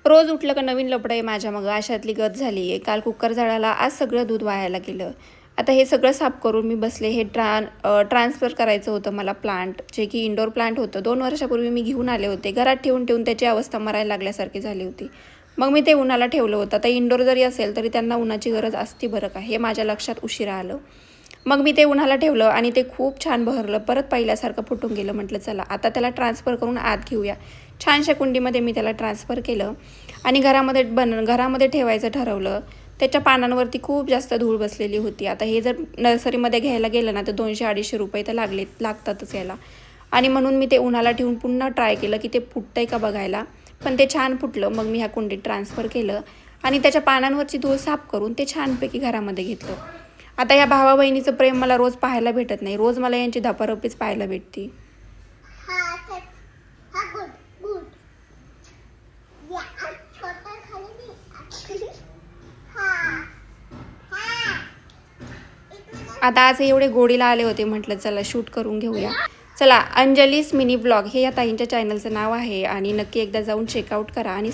रोज उठलं का नवीन लफडं आहे माझ्या मग अशातली गत झाली आहे. काल कुकर जळाला, आज सगळं दूध वाहायला गेलं. आता हे सगळं साफ करून मी बसले. हे ट्रान्सफर करायचं होतं मला प्लांट, जे की इंडोर प्लांट होतं. 2 वर्षापूर्वी मी घेऊन आले होते. घरात ठेवून ठेवून त्याची अवस्था मरायला लागल्यासारखी झाली होती. मग मी ते उन्हाला ठेवलं होतं. आता इंडोर जरी असेल तरी त्यांना उन्हाची गरज असती बरं का, हे माझ्या लक्षात उशिरा आलं. मग मी ते उन्हाला ठेवलं आणि ते खूप छान बहरलं. परत पहिल्यासारखं फुटून गेलं. म्हटलं चला आता त्याला ट्रान्सफर करून आत घेऊया. छानशा कुंडीमध्ये मी त्याला ट्रान्सफर केलं आणि घरामध्ये ठेवायचं ठरवलं. त्याच्या पानांवरती खूप जास्त धूळ बसलेली होती. आता हे जर नर्सरीमध्ये घ्यायला गेलं ना तर 200-250 रुपये तर लागतातच याला. आणि म्हणून मी ते उन्हाला ठेवून पुन्हा ट्राय केलं की ते फुटतंय का बघायला. पण ते छान फुटलं. मग मी ह्या कुंडीत ट्रान्सफर केलं आणि त्याच्या पानांवरची धूळ साफ करून ते छानपैकी घरामध्ये घेतलं. आता या भावा बहिणीचं प्रेम मला रोज पाहायला भेटत नाही. रोज मला यांची धपारपीच पाहायला भेटते. आता आज एवढे गोडीला आले होते, म्हटलं चला शूट करून घेऊया. चला, अंजलीस मिनी ब्लॉग हे या ताईंच्या चॅनलचं नाव आहे आणि नक्की एकदा जाऊन चेकआउट करा आणि